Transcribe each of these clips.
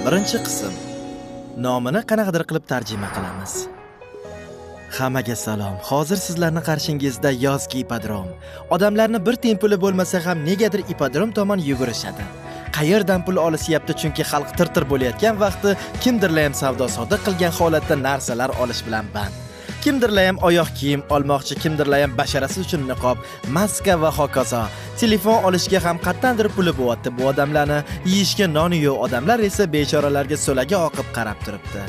Birinchi qism. Nomini qanaqadir qilib tarjima qilamiz. Hammaga salom. Hozir sizlarning qarshingizda yozgi ipodrom. Odamlarni bir tempuli bo'lmasa ham negadir ipodrom tomon yugurishadi. Qayerdan pul olishyapti, chunki xalq tir-tir bo'layotgan vaqti kimdirlar ham savdo-soda qilgan holatda narsalar olish bilan band. Kimdirlar ham oyoq kiyim olmoqchi, kimdirlar ham basharasi uchun niqob, maska va hokazo. Telefon olishga ham qattandir puli bo'lyapti bu odamlarni. Yeyishga noni yo'q odamlar esa bechoralarga so'laga oqib qarab turibdi.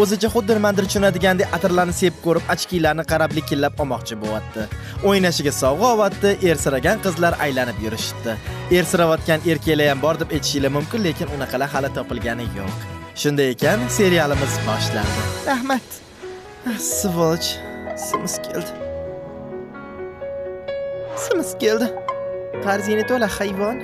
O'zicha xuddi nimadir tushunadigandek atirlarni sep ko'rib, ochkilarni qarab likillab olmoqchi bo'lyapti. O'ynashiga sovg'a olyapti, ersiragan qizlar aylanib yurishibdi. Ersirayotgan erkaklar ham bor deb aytishingiz mumkin, lekin unaqalar hali topilgani yo'q. Shunday ekan, serialimiz boshlandi. Rahmat. Svoloch, simiz keldi. Qarzingni to'la hayvon.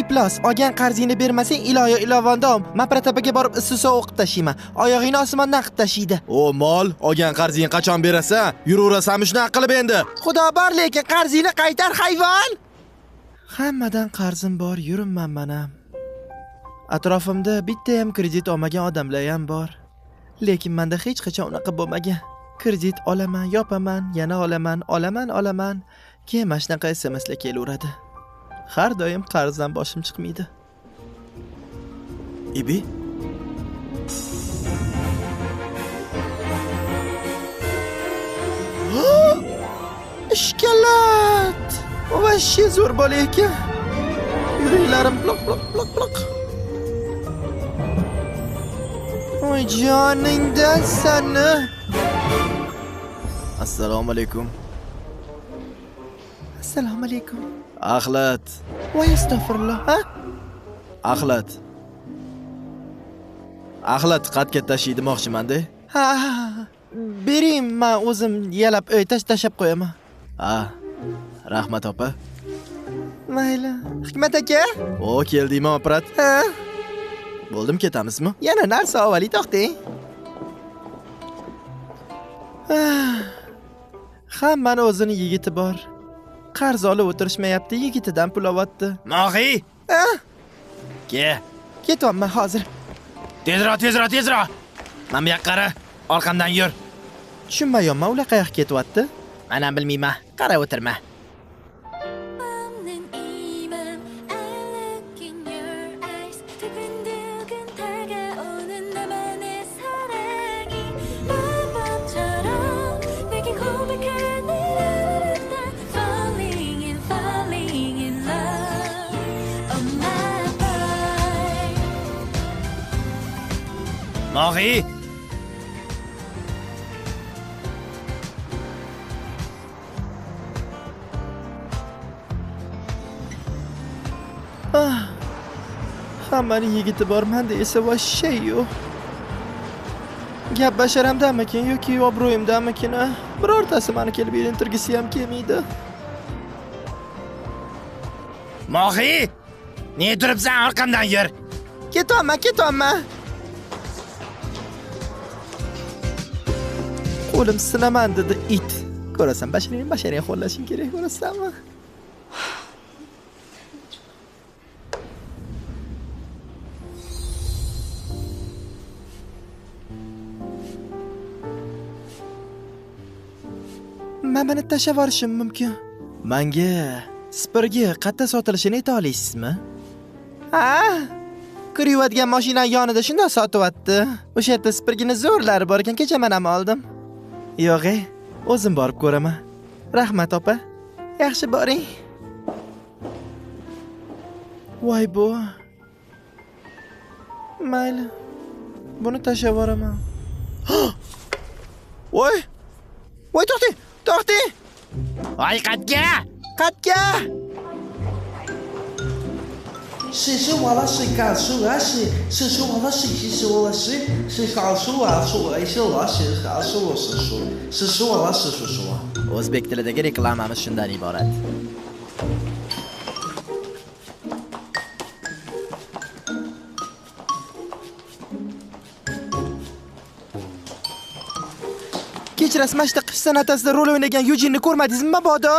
Iplos, olgan qarzingni bermasang iloyo ilovondom, mapratabaga borib issiq o'qib tashiyman. Oyog'ingni osmondan qilib tashiydi. O mol, olgan qarzingni qachon berasan? Yuraverasan shunaqa qilib endi. Xudo bor, lekin qarzingni qaytar hayvon. Hammadan qarzim bor, yuribman mana. Atrofimda bitta ham kredit olmagan odamlar ham bor. Lekin menda hech qachon unaqa bo'lmagan. Kredit olaman, yopaman, yana olaman. Keyin mana shunaqa SMSlar kelaveradi. Har doim qarzdan boshim chiqmaydi. Ibi? Ishkalat! Vashshi zo'r bola ekan. Yuraklarim bloq. Oy joningdan sani. Assalomu alaykum. Assalomu alaykum. Axlat. Voy astag'firulloh, ha? Axlat qatga tashiymoqchiman-da. Ha. Bering, men o'zim yalab tashlab qo'yaman. Ha. Rahmat opa. Mayli. Hikmat aka? O, keldingmi, apparat? Ha. Bo'ldim, ketamizmi? Yana narsa avvali to'xting. Hammaning o'zini yigiti bor. Qarz olib o'tirishmayapti, yigitidan pul olyapti. Mog'i? Ha? Ketyapman hozir. Tezroq. Mana bu yoqqa qara, orqamdan yur. Tushunmayapman, ular qayoqqa ketyapti? Men ham bilmayman. Qara o'tirma. Mog'i? Hammaning yigiti bor, menda esa vashshay yo'q. Gap basharamdanmikin yoki obro'yimdanmikin? Birortasi meni kelib ilintirgisi ham kelmaydi. Mog'i? Ne turibsan, orqamdan yur. Ketyapman. Qo'lim sinaman dedi it. Ko'rasan, basharang qo'llashing kerak, ko'rasanmi? Men buni tashlab yuborishim mumkin. Menga spirgi qatta sotilishini ayta olasizmi? Ha? Kirayotgan mashina yonida shunday sotyapti. O'sha yerda spirgini zo'rlari bor ekan, kecha men ham oldim. Yo'q, o'zim borib ko'raman. Rahmat opa. Yaxshi boring. Voy bu. Mayli. Buni tashlab yuboraman. Voy, to'xting. Voy, qatga. 是我了，是干树啊，是我了，是我了，是好树啊，是我是我是好树是我了，是我。O'zbek tilidagi reklamamiz shundan iborat. Kechirasiz, mashta qish sanatasida rol o'ynagan Yujinni ko'rmadingizmi, mabodo?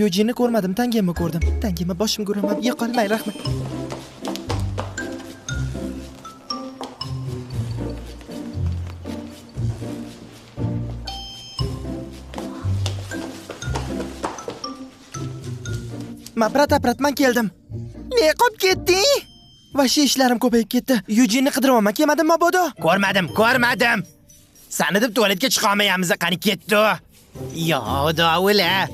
Yujinni ko'rmadim, Tangemni ko'rdim. Tangema boshimga uraman, yiqolmay, rahmat. Maprat-apratman keldim. Ne qolib ketding? Vashi ishlarim ko'payib ketdi. Yujenni qidiryapman, kelmadimmi mabodo? Ko'rmadim. Sani deb tualetga chiqa olmayapmiz, qani ketdi. Yo, davula.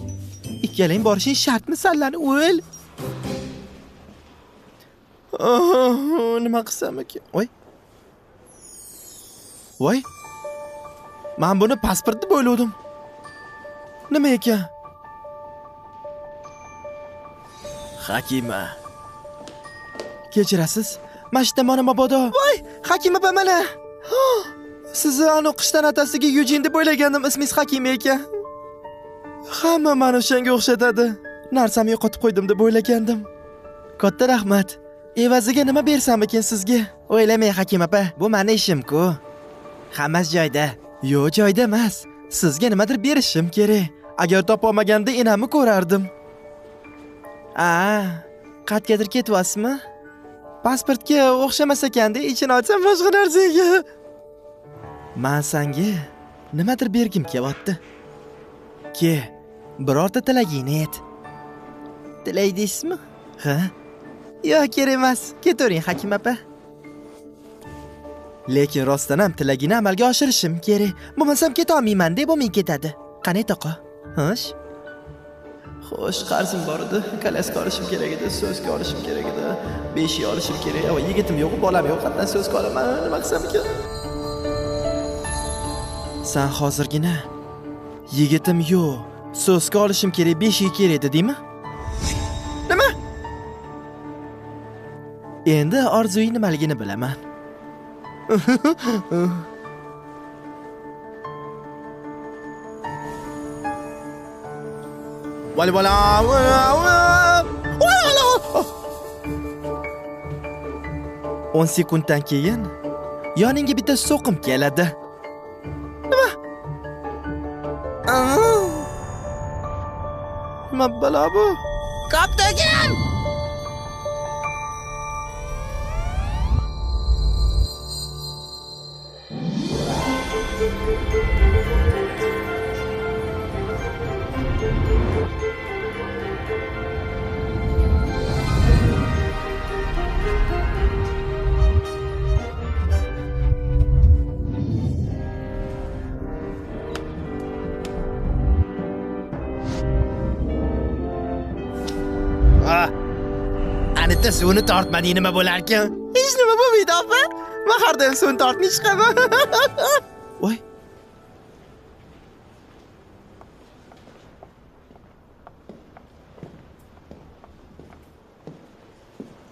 Ikkalang borishing shartmi sanlarni o'l? Nima qilsam ekan? Voy. Men buni pasport deb o'yladim. Nima ekan? Hakima. Kechirasiz? Mashina mana mabodo. Voy, Hakima mana. Sizni o'qishdan atasiga Yujen deb o'ylagandim, ismingiz Hakima ekan. Hamma meni o'shanga o'xshatadi. Narsam yo'qotib qo'ydim deb o'ylagandim. Katta rahmat. Evaziga nima bersam ekan sizga? O'ylamang Hakima opa, bu meni ishim-ku. Hammasi joyda. Yo'q, joyda emas. Sizga nimadir berishim kerak. Agar topa olmaganda enamni ko'rardim. Qayergadir ketyapsizmi? Pasportga o'xshamas ekanda, ichini ochsam boshqa narsaga. Men senga nimadir bergim kelyapti. Ke, birorta tilagingni ayt. Tilaydingizmi? Ha? Yo'q, kerak emas. Ketavering Hakima opa. Lekin rostdan ham tilagini amalga oshirishim kerak. Bo'lmasam keta olmayman deb bo'lmay ketadi. Qani toqa? Xo'sh. Xo'sh, qarzim bor edi. Kalaska olishim kerak edi, so'zga olishim kerak edi. 5 yil olishim kerak. Yigitim yo'q, bolam yo'q, qatdan so'zga olaman. Nima qilsam ekan? Sen hozirgina yigitim yo'q, so'zga olishim kerak, 5 yil kerak dedingmi? Nima? Endi orzuying nimaligini bilaman. Vali bola. 10 sekunddan keyin yoningga bitta so'qim keladi. Nima? Nima balo bu? Kaptagan! Anita suvni tortmading nima bo'larkan? Hech nima bo'lmaydi, opa. Men har doim suvni tortmay chiqaman. Voy.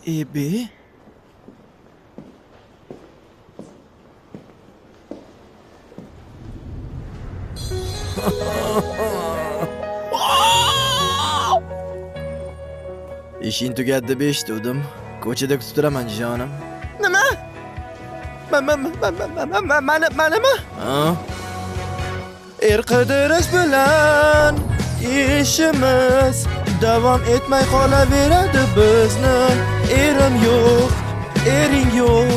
Ebe. İşin tugadi deb eshitdim. Ko'chada kutib turaman jonim. Nima? Manimi? Qidirish bilan ishimiz davom etmay qolaveradi bizni. Erim yo'q, ering yo'q.